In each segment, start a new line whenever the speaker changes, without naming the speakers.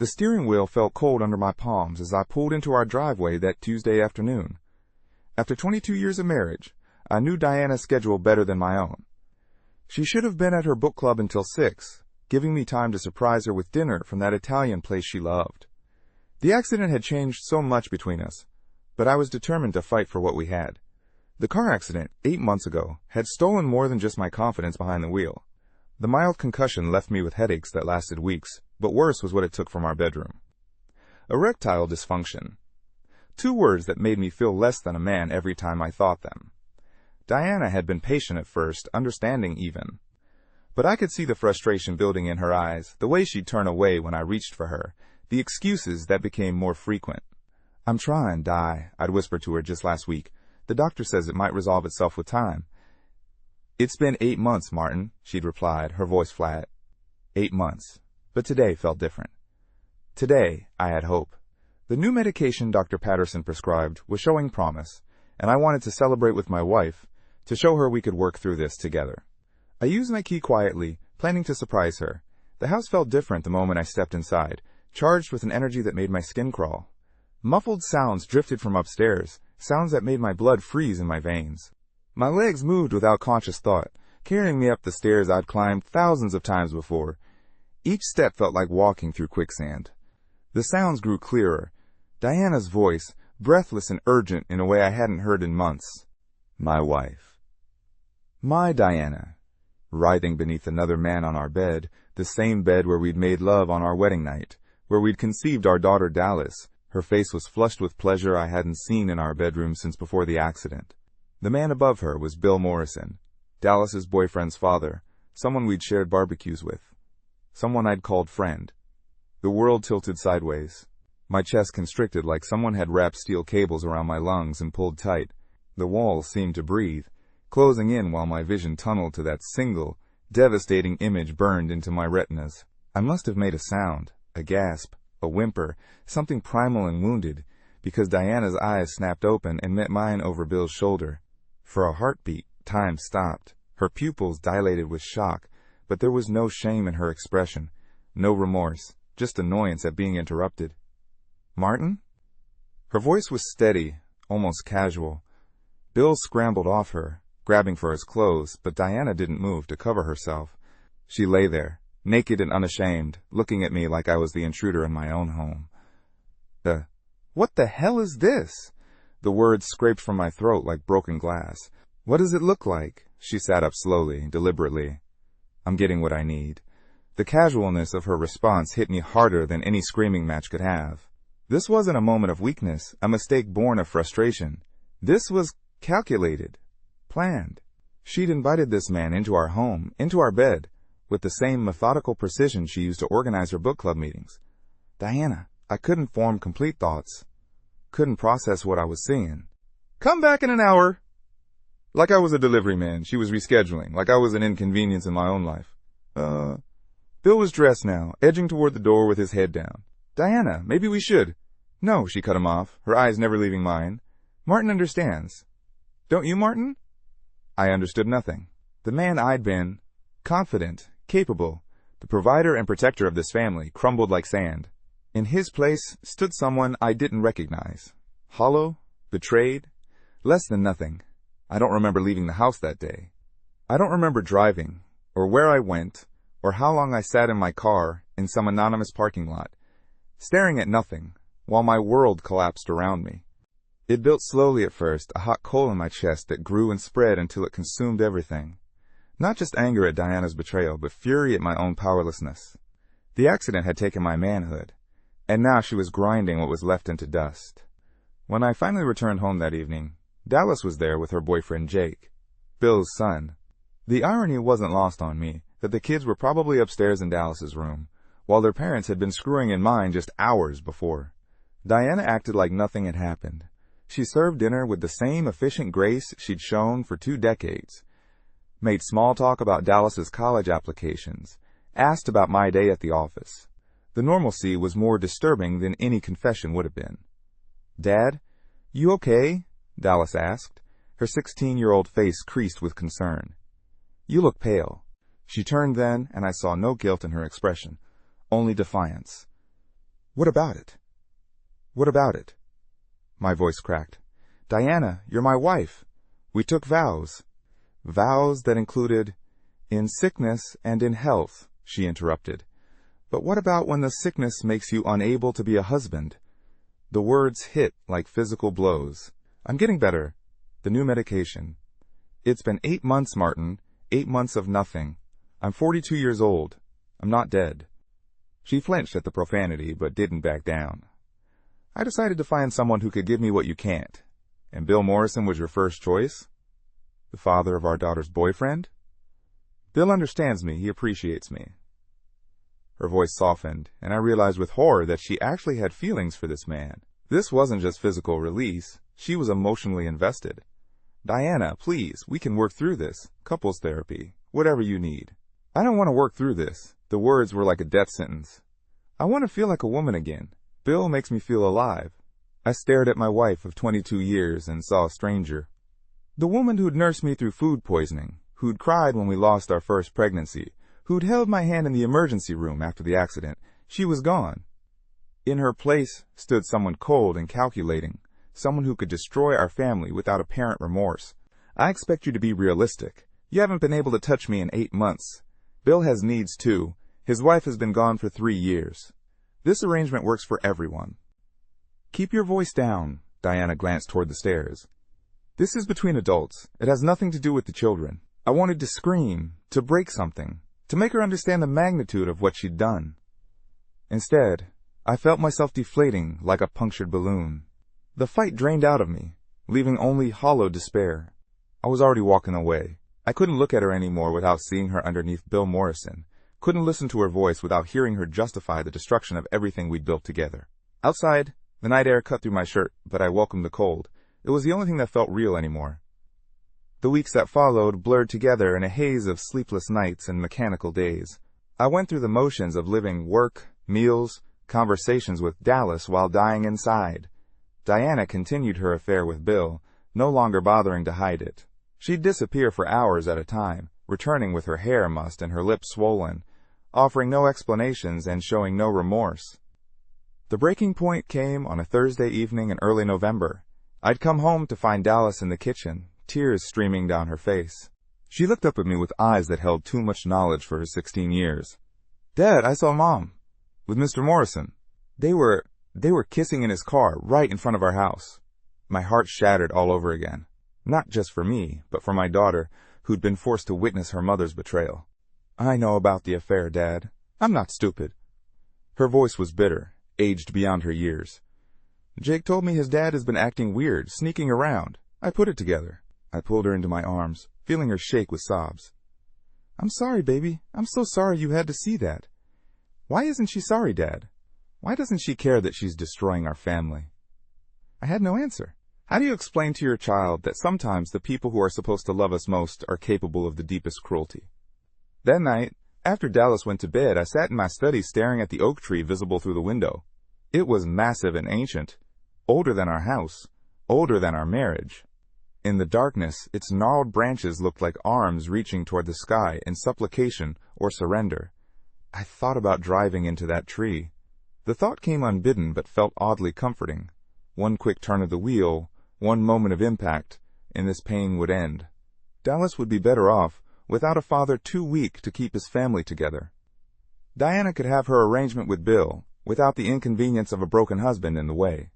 The steering wheel felt cold under my palms as I pulled into our driveway that Tuesday afternoon. After 22 years of marriage, I knew Diana's schedule better than my own. She should have been at her book club until 6, giving me time to surprise her with dinner from that Italian place she loved. The accident had changed so much between us, but I was determined to fight for what we had. The car accident, 8 months ago, had stolen more than just my confidence behind the wheel. The mild concussion left me with headaches that lasted weeks, but worse was what it took from our bedroom. Erectile dysfunction. 2 words that made me feel less than a man every time I thought them. Diana had been patient at first, understanding even. But I could see the frustration building in her eyes, the way she'd turn away when I reached for her, the excuses that became more frequent. "I'm trying, Di," I'd whispered to her just last week. "The doctor says it might resolve itself with time." "It's been 8 months, Martin," she'd replied, her voice flat. 8 months. But today felt different. Today, I had hope. The new medication Dr. Patterson prescribed was showing promise, and I wanted to celebrate with my wife, to show her we could work through this together. I used my key quietly, planning to surprise her. The house felt different the moment I stepped inside, charged with an energy that made my skin crawl. Muffled sounds drifted from upstairs, sounds that made my blood freeze in my veins. My legs moved without conscious thought, carrying me up the stairs I'd climbed thousands of times before. Each step felt like walking through quicksand. The sounds grew clearer. Diana's voice, breathless and urgent in a way I hadn't heard in months. My wife. My Diana. Writhing beneath another man on our bed, the same bed where we'd made love on our wedding night, where we'd conceived our daughter Dallas. Her face was flushed with pleasure I hadn't seen in our bedroom since before the accident. The man above her was Bill Morrison, Dallas's boyfriend's father, someone we'd shared barbecues with, someone I'd called friend. The world tilted sideways. My chest constricted like someone had wrapped steel cables around my lungs and pulled tight. The walls seemed to breathe, closing in while my vision tunneled to that single, devastating image burned into my retinas. I must have made a sound, a gasp, a whimper, something primal and wounded, because Diana's eyes snapped open and met mine over Bill's shoulder. For a heartbeat, time stopped. Her pupils dilated with shock, but there was no shame in her expression, no remorse, just annoyance at being interrupted. "Martin?" Her voice was steady, almost casual. Bill scrambled off her, grabbing for his clothes, but Diana didn't move to cover herself. She lay there, naked and unashamed, looking at me like I was the intruder in my own home. What the hell is this?" The words scraped from my throat like broken glass. "What does it look like?" She sat up slowly, deliberately. "I'm getting what I need." The casualness of her response hit me harder than any screaming match could have. This wasn't a moment of weakness, a mistake born of frustration. This was calculated, planned. She'd invited this man into our home, into our bed, with the same methodical precision she used to organize her book club meetings. Diana, I couldn't form complete thoughts, couldn't process what I was seeing. "Come back in an hour." Like I was a delivery man, she was rescheduling, like I was an inconvenience in my own life. Bill was dressed now, edging toward the door with his head down. "Diana, maybe we should." "No," she cut him off, her eyes never leaving mine. "Martin understands." "Don't you, Martin?" I understood nothing. The man I'd been, confident, capable, the provider and protector of this family, crumbled like sand. In his place stood someone I didn't recognize. Hollow, betrayed, less than nothing. I don't remember leaving the house that day. I don't remember driving, or where I went, or how long I sat in my car in some anonymous parking lot, staring at nothing, while my world collapsed around me. It built slowly at first, a hot coal in my chest that grew and spread until it consumed everything. Not just anger at Diana's betrayal, but fury at my own powerlessness. The accident had taken my manhood, and now she was grinding what was left into dust. When I finally returned home that evening, Dallas was there with her boyfriend Jake, Bill's son. The irony wasn't lost on me that the kids were probably upstairs in Dallas's room, while their parents had been screwing in mine just hours before. Diana acted like nothing had happened. She served dinner with the same efficient grace she'd shown for 2 decades, made small talk about Dallas's college applications, asked about my day at the office. The normalcy was more disturbing than any confession would have been. "Dad, you okay?" Dallas asked, her 16-year-old face creased with concern. "You look pale." She turned then, and I saw no guilt in her expression, only defiance. What about it? What about it? My voice cracked. Diana, you're my wife. We took vows. Vows that included, in sickness and in health, she interrupted. But what about when the sickness makes you unable to be a husband? The words hit like physical blows. I'm getting better. The new medication. It's been 8 months, Martin. 8 months of nothing. I'm 42 years old. I'm not dead. She flinched at the profanity, but didn't back down. I decided to find someone who could give me what you can't. And Bill Morrison was your first choice? The father of our daughter's boyfriend? Bill understands me. He appreciates me. Her voice softened, and I realized with horror that she actually had feelings for this man. This wasn't just physical release. She was emotionally invested. Diana, please, we can work through this. Couples therapy. Whatever you need. I don't want to work through this. The words were like a death sentence. I want to feel like a woman again. Bill makes me feel alive. I stared at my wife of 22 years and saw a stranger. The woman who'd nursed me through food poisoning, who'd cried when we lost our first pregnancy, who'd held my hand in the emergency room after the accident, she was gone. In her place stood someone cold and calculating, someone who could destroy our family without apparent remorse. I expect you to be realistic. You haven't been able to touch me in 8 months. Bill has needs too. His wife has been gone for 3 years. This arrangement works for everyone. Keep your voice down. Diana glanced toward the stairs. This is between adults. It has nothing to do with the children. I wanted to scream, to break something, to make her understand the magnitude of what she'd done. Instead, I felt myself deflating like a punctured balloon. The fight drained out of me, leaving only hollow despair. I was already walking away. I couldn't look at her anymore without seeing her underneath Bill Morrison. Couldn't listen to her voice without hearing her justify the destruction of everything we'd built together. Outside, the night air cut through my shirt, but I welcomed the cold. It was the only thing that felt real anymore. The weeks that followed blurred together in a haze of sleepless nights and mechanical days. I went through the motions of living work, meals, conversations with Dallas while dying inside. Diana continued her affair with Bill, no longer bothering to hide it. She'd disappear for hours at a time, returning with her hair mussed and her lips swollen, offering no explanations and showing no remorse. The breaking point came on a Thursday evening in early November. I'd come home to find Dallas in the kitchen, tears streaming down her face. She looked up at me with eyes that held too much knowledge for her 16 years. Dad, I saw Mom. With Mr. Morrison. They were kissing in his car right in front of our house. My heart shattered all over again. Not just for me, but for my daughter, who'd been forced to witness her mother's betrayal. I know about the affair, Dad. I'm not stupid. Her voice was bitter, aged beyond her years. Jake told me his dad has been acting weird, sneaking around. I put it together. I pulled her into my arms, feeling her shake with sobs. I'm sorry, baby. I'm so sorry you had to see that. Why isn't she sorry, Dad? Why doesn't she care that she's destroying our family? I had no answer. How do you explain to your child that sometimes the people who are supposed to love us most are capable of the deepest cruelty? That night, after Dallas went to bed, I sat in my study staring at the oak tree visible through the window. It was massive and ancient, older than our house, older than our marriage. In the darkness, its gnarled branches looked like arms reaching toward the sky in supplication or surrender. I thought about driving into that tree. The thought came unbidden but felt oddly comforting. One quick turn of the wheel, one moment of impact, and this pain would end. Dallas would be better off without a father too weak to keep his family together. Diana could have her arrangement with Bill without the inconvenience of a broken husband in the way.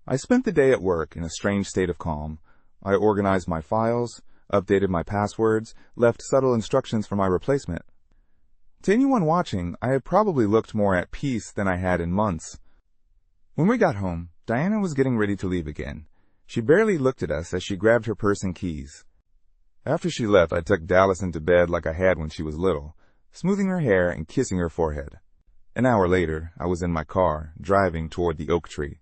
I spent the day at work in a strange state of calm. I organized my files, updated my passwords, left subtle instructions for my replacement. To anyone watching, I had probably looked more at peace than I had in months. When we got home, Diana was getting ready to leave again. She barely looked at us as she grabbed her purse and keys. After she left, I tucked Dallas into bed like I had when she was little, smoothing her hair and kissing her forehead. An hour later, I was in my car, driving toward the oak tree.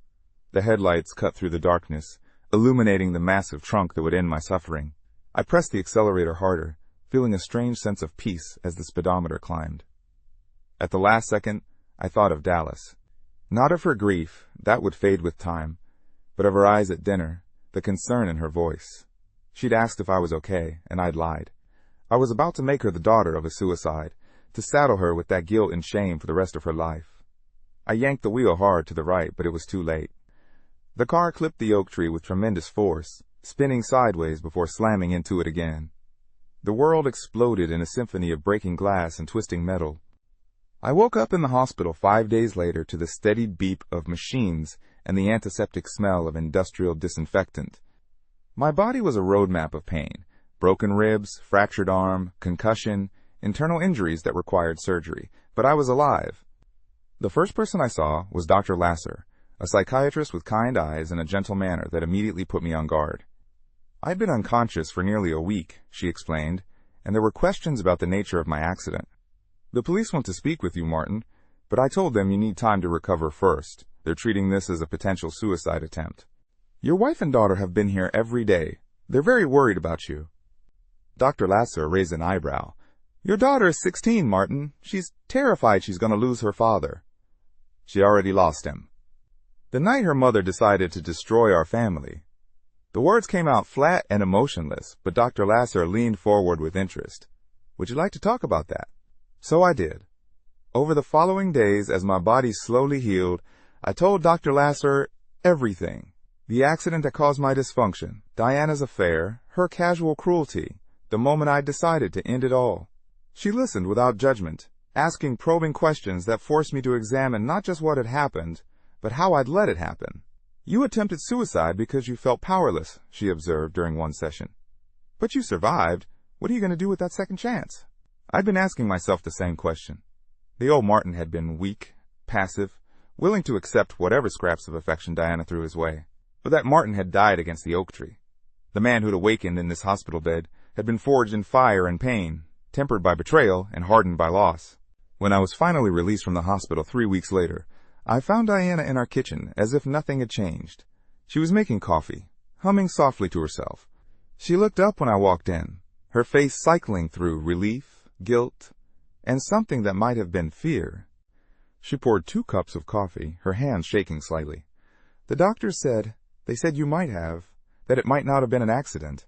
The headlights cut through the darkness, illuminating the massive trunk that would end my suffering. I pressed the accelerator harder, feeling a strange sense of peace as the speedometer climbed. At the last second, I thought of Dallas. Not of her grief, that would fade with time, but of her eyes at dinner, the concern in her voice. She'd asked if I was okay, and I'd lied. I was about to make her the daughter of a suicide, to saddle her with that guilt and shame for the rest of her life. I yanked the wheel hard to the right, but it was too late. The car clipped the oak tree with tremendous force, spinning sideways before slamming into it again. The world exploded in a symphony of breaking glass and twisting metal. I woke up in the hospital 5 days later to the steady beep of machines and the antiseptic smell of industrial disinfectant. My body was a roadmap of pain: broken ribs, fractured arm, concussion, internal injuries that required surgery, but I was alive. The first person I saw was Dr. Lasser, a psychiatrist with kind eyes and a gentle manner that immediately put me on guard. I'd been unconscious for nearly a week, she explained, and there were questions about the nature of my accident. The police want to speak with you, Martin, but I told them you need time to recover first. They're treating this as a potential suicide attempt. Your wife and daughter have been here every day. They're very worried about you. Dr. Lasser raised an eyebrow. Your daughter is 16, Martin. She's terrified she's going to lose her father. She already lost him. The night her mother decided to destroy our family. The words came out flat and emotionless, but Dr. Lasser leaned forward with interest. Would you like to talk about that? So I did. Over the following days, as my body slowly healed, I told Dr. Lasser everything. The accident that caused my dysfunction, Diana's affair, her casual cruelty, the moment I decided to end it all. She listened without judgment, asking probing questions that forced me to examine not just what had happened, but how I'd let it happen. You attempted suicide because you felt powerless, she observed during one session. But you survived. What are you going to do with that second chance? I'd been asking myself the same question. The old Martin had been weak, passive, willing to accept whatever scraps of affection Diana threw his way. But that Martin had died against the oak tree. The man who'd awakened in this hospital bed had been forged in fire and pain, tempered by betrayal and hardened by loss. When I was finally released from the hospital 3 weeks later, I found Diana in our kitchen as if nothing had changed. She was making coffee, humming softly to herself. She looked up when I walked in, her face cycling through relief, guilt, and something that might have been fear. She poured 2 cups of coffee, her hands shaking slightly. The doctors said, they said you might have, that it might not have been an accident.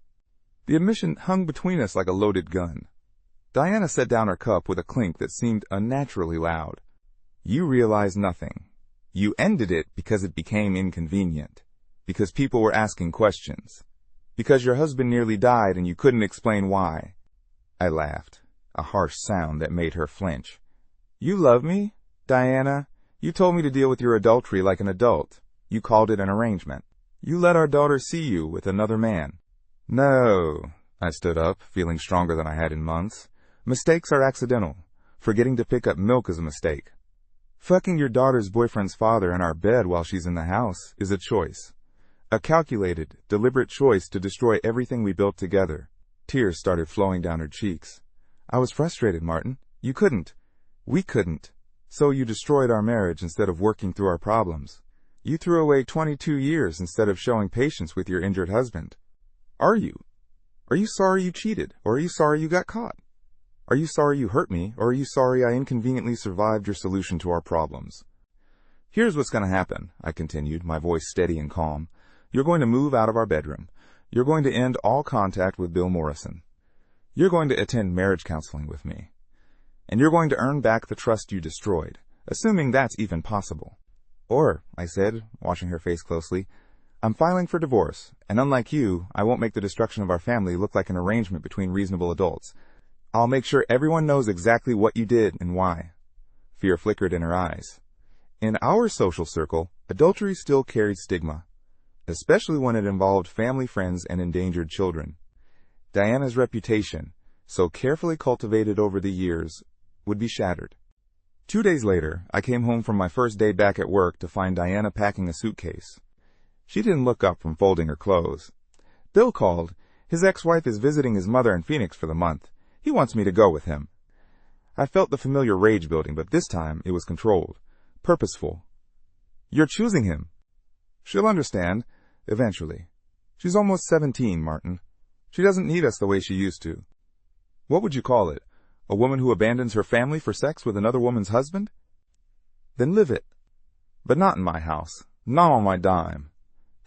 The admission hung between us like a loaded gun. Diana set down her cup with a clink that seemed unnaturally loud. You realized nothing. You ended it because it became inconvenient, because people were asking questions, because your husband nearly died and you couldn't explain why. I laughed, a harsh sound that made her flinch. You love me, Diana. You told me to deal with your adultery like an adult. You called it an arrangement. You let our daughter see you with another man. No. I stood up, feeling stronger than I had in months. Mistakes are accidental. Forgetting to pick up milk is a mistake. Fucking your daughter's boyfriend's father in our bed while she's in the house is a choice. A calculated, deliberate choice to destroy everything we built together. Tears started flowing down her cheeks. I was frustrated, Martin. You couldn't. We couldn't. So you destroyed our marriage instead of working through our problems. You threw away 22 years instead of showing patience with your injured husband. Are you? Are you sorry you cheated, or are you sorry you got caught? Are you sorry you hurt me, or are you sorry I inconveniently survived your solution to our problems? Here's what's going to happen, I continued, my voice steady and calm. You're going to move out of our bedroom. You're going to end all contact with Bill Morrison. You're going to attend marriage counseling with me. And you're going to earn back the trust you destroyed, assuming that's even possible. Or, I said, watching her face closely, I'm filing for divorce, and unlike you, I won't make the destruction of our family look like an arrangement between reasonable adults. I'll make sure everyone knows exactly what you did and why. Fear flickered in her eyes. In our social circle, adultery still carried stigma, especially when it involved family, friends, and endangered children. Diana's reputation, so carefully cultivated over the years, would be shattered. 2 days later, I came home from my first day back at work to find Diana packing a suitcase. She didn't look up from folding her clothes. Bill called. His ex-wife is visiting his mother in Phoenix for the month. He wants me to go with him. I felt the familiar rage building, but this time it was controlled, purposeful. You're choosing him. She'll understand, eventually. She's almost 17, Martin. She doesn't need us the way she used to. What would you call it? A woman who abandons her family for sex with another woman's husband? Then live it. But not in my house, not on my dime,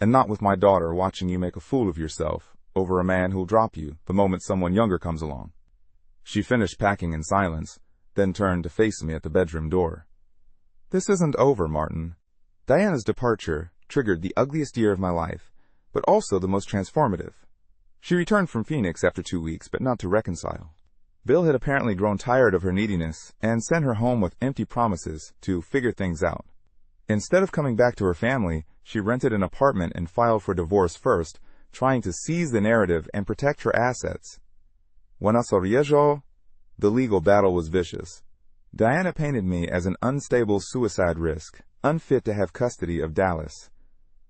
and not with my daughter watching you make a fool of yourself over a man who'll drop you the moment someone younger comes along. She finished packing in silence, then turned to face me at the bedroom door. This isn't over, Martin. Diana's departure triggered the ugliest year of my life, but also the most transformative. She returned from Phoenix after 2 weeks, but not to reconcile. Bill had apparently grown tired of her neediness and sent her home with empty promises to figure things out. Instead of coming back to her family, she rented an apartment and filed for divorce first, trying to seize the narrative and protect her assets. When I saw riesgo, the legal battle was vicious. Diana painted me as an unstable suicide risk, unfit to have custody of Dallas.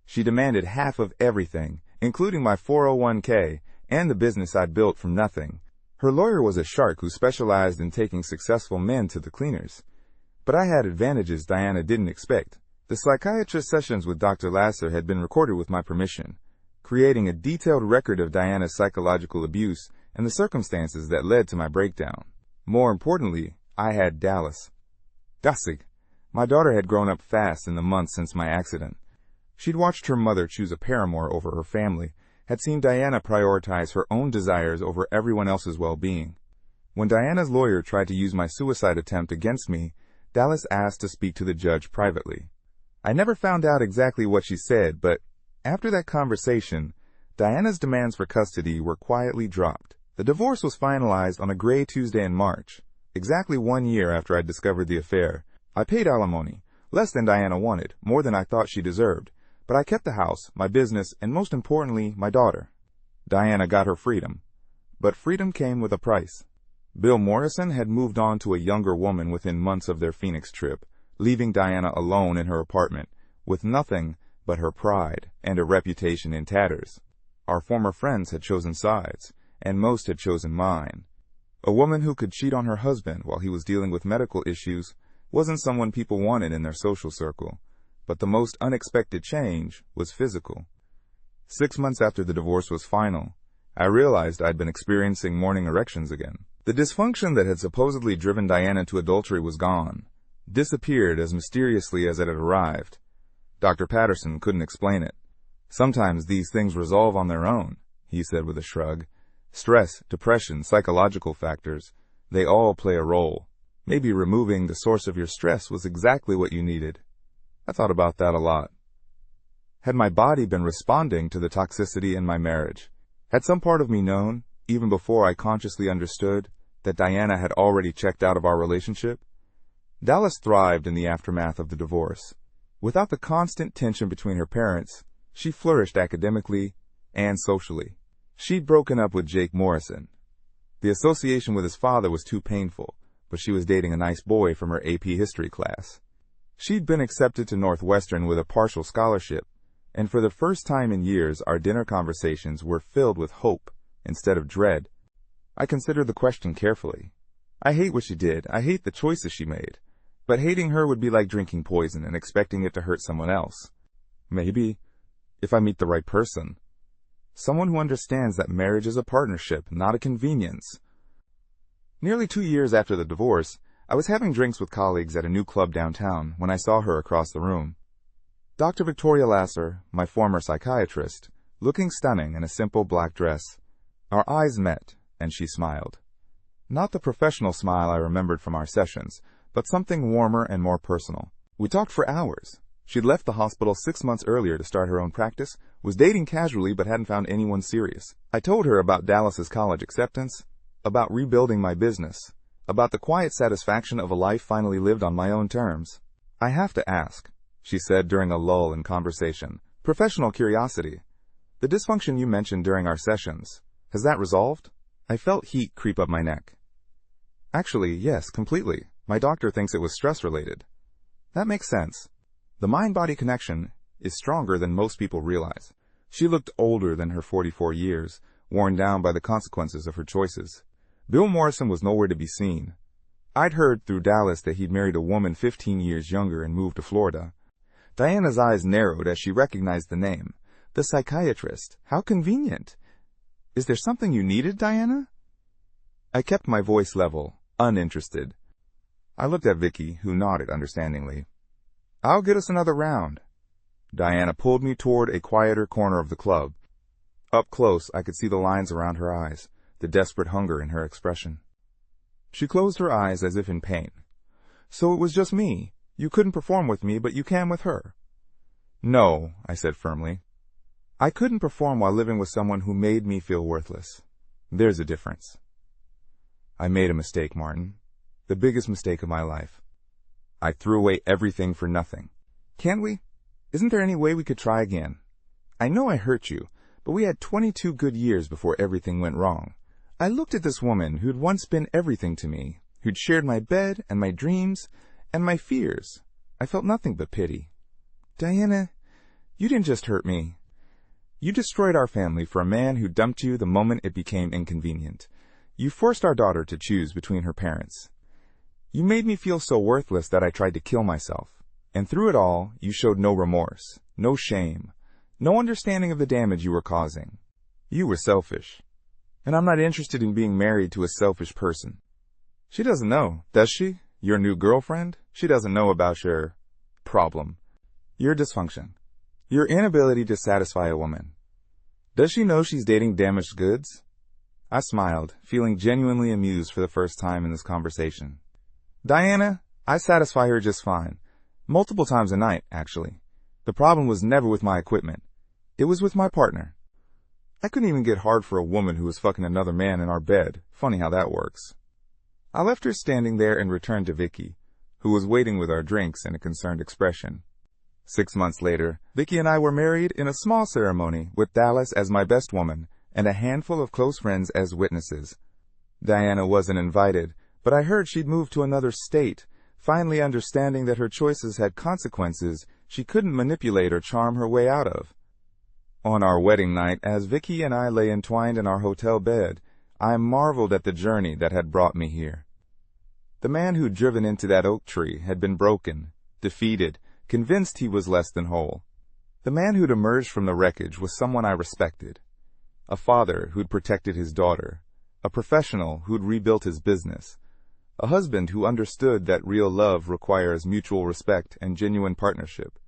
She demanded half of everything, including my 401k and the business I'd built from nothing. Her lawyer was a shark who specialized in taking successful men to the cleaners. But I had advantages Diana didn't expect. The psychiatrist sessions with Dr. Lasser had been recorded with my permission, creating a detailed record of Diana's psychological abuse and the circumstances that led to my breakdown. More importantly, I had Dallas. Dassig. My daughter had grown up fast in the months since my accident. She'd watched her mother choose a paramour over her family, had seen Diana prioritize her own desires over everyone else's well-being. When Diana's lawyer tried to use my suicide attempt against me, Dallas asked to speak to the judge privately. I never found out exactly what she said, but after that conversation, Diana's demands for custody were quietly dropped. The divorce was finalized on a gray Tuesday in March, exactly 1 year after I discovered the affair. I paid alimony, less than Diana wanted, more than I thought she deserved, but I kept the house, my business, and most importantly, my daughter. Diana got her freedom, but freedom came with a price. Bill Morrison had moved on to a younger woman within months of their Phoenix trip, leaving Diana alone in her apartment, with nothing but her pride and a reputation in tatters. Our former friends had chosen sides, and most had chosen mine. A woman who could cheat on her husband while he was dealing with medical issues wasn't someone people wanted in their social circle, but the most unexpected change was physical. 6 months after the divorce was final, I realized I'd been experiencing morning erections again. The dysfunction that had supposedly driven Diana to adultery was gone, disappeared as mysteriously as it had arrived. Dr. Patterson couldn't explain it. Sometimes these things resolve on their own, he said with a shrug. Stress, depression, psychological factors, they all play a role. Maybe removing the source of your stress was exactly what you needed. I thought about that a lot. Had my body been responding to the toxicity in my marriage? Had some part of me known, even before I consciously understood, that Diana had already checked out of our relationship? Dallas thrived in the aftermath of the divorce. Without the constant tension between her parents, she flourished academically and socially. She'd broken up with Jake Morrison. The association with his father was too painful, but she was dating a nice boy from her AP history class. She'd been accepted to Northwestern with a partial scholarship, and for the first time in years our dinner conversations were filled with hope instead of dread. I considered the question carefully. I hate what she did, I hate the choices she made, but hating her would be like drinking poison and expecting it to hurt someone else. Maybe, if I meet the right person. Someone who understands that marriage is a partnership, not a convenience. Nearly 2 years after the divorce, I was having drinks with colleagues at a new club downtown when I saw her across the room. Dr. Victoria Lasser, my former psychiatrist, looking stunning in a simple black dress. Our eyes met, and she smiled. Not the professional smile I remembered from our sessions, but something warmer and more personal. We talked for hours. She'd left the hospital 6 months earlier to start her own practice, was dating casually but hadn't found anyone serious. I told her about Dallas's college acceptance, about rebuilding my business, about the quiet satisfaction of a life finally lived on my own terms. I have to ask, she said during a lull in conversation. Professional curiosity. The dysfunction you mentioned during our sessions, has that resolved? I felt heat creep up my neck. Actually, yes, completely. My doctor thinks it was stress-related. That makes sense. The mind-body connection is stronger than most people realize. She looked older than her 44 years, worn down by the consequences of her choices. Bill Morrison was nowhere to be seen. I'd heard through Dallas that he'd married a woman 15 years younger and moved to Florida. Diana's eyes narrowed as she recognized the name. The psychiatrist. How convenient. Is there something you needed, Diana? I kept my voice level, uninterested. I looked at Vicky, who nodded understandingly. I'll get us another round. Diana pulled me toward a quieter corner of the club. Up close, I could see the lines around her eyes, the desperate hunger in her expression. She closed her eyes as if in pain. So it was just me. You couldn't perform with me, but you can with her." "No," I said firmly. "I couldn't perform while living with someone who made me feel worthless. There's a difference." I made a mistake, Martin. The biggest mistake of my life. I threw away everything for nothing. Can't we? Isn't there any way we could try again? I know I hurt you, but we had 22 good years before everything went wrong. I looked at this woman who'd once been everything to me, who'd shared my bed and my dreams and my fears. I felt nothing but pity. Diana, you didn't just hurt me. You destroyed our family for a man who dumped you the moment it became inconvenient. You forced our daughter to choose between her parents. You made me feel so worthless that I tried to kill myself. And through it all, you showed no remorse, no shame, no understanding of the damage you were causing. You were selfish. And I'm not interested in being married to a selfish person. She doesn't know, does she? Your new girlfriend? She doesn't know about your problem. Your dysfunction. Your inability to satisfy a woman. Does she know she's dating damaged goods? I smiled, feeling genuinely amused for the first time in this conversation. Diana, I satisfy her just fine. Multiple times a night, actually. The problem was never with my equipment. It was with my partner. I couldn't even get hard for a woman who was fucking another man in our bed. Funny how that works. I left her standing there and returned to Vicky, who was waiting with our drinks and a concerned expression. 6 months later, Vicky and I were married in a small ceremony with Dallas as my best woman and a handful of close friends as witnesses. Diana wasn't invited, but I heard she'd moved to another state, finally understanding that her choices had consequences she couldn't manipulate or charm her way out of. On our wedding night, as Vicky and I lay entwined in our hotel bed, I marveled at the journey that had brought me here. The man who'd driven into that oak tree had been broken, defeated, convinced he was less than whole. The man who'd emerged from the wreckage was someone I respected. A father who'd protected his daughter, a professional who'd rebuilt his business, a husband who understood that real love requires mutual respect and genuine partnership.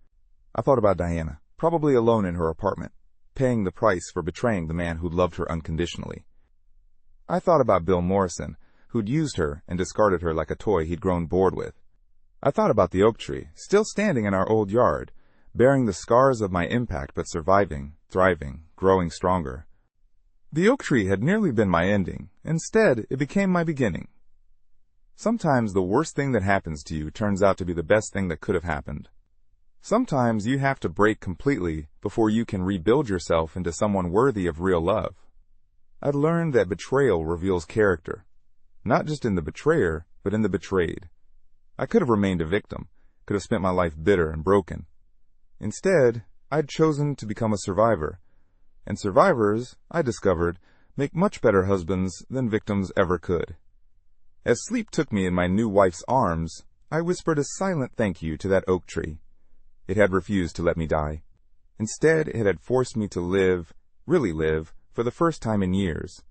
I thought about Diana, probably alone in her apartment, paying the price for betraying the man who'd loved her unconditionally. I thought about Bill Morrison, who'd used her and discarded her like a toy he'd grown bored with. I thought about the oak tree, still standing in our old yard, bearing the scars of my impact but surviving, thriving, growing stronger. The oak tree had nearly been my ending. Instead, it became my beginning. Sometimes the worst thing that happens to you turns out to be the best thing that could have happened. Sometimes you have to break completely before you can rebuild yourself into someone worthy of real love. I'd learned that betrayal reveals character, not just in the betrayer, but in the betrayed. I could have remained a victim, could have spent my life bitter and broken. Instead, I'd chosen to become a survivor. And survivors, I discovered, make much better husbands than victims ever could. As sleep took me in my new wife's arms, I whispered a silent thank you to that oak tree. It had refused to let me die. Instead, it had forced me to live, really live, for the first time in years.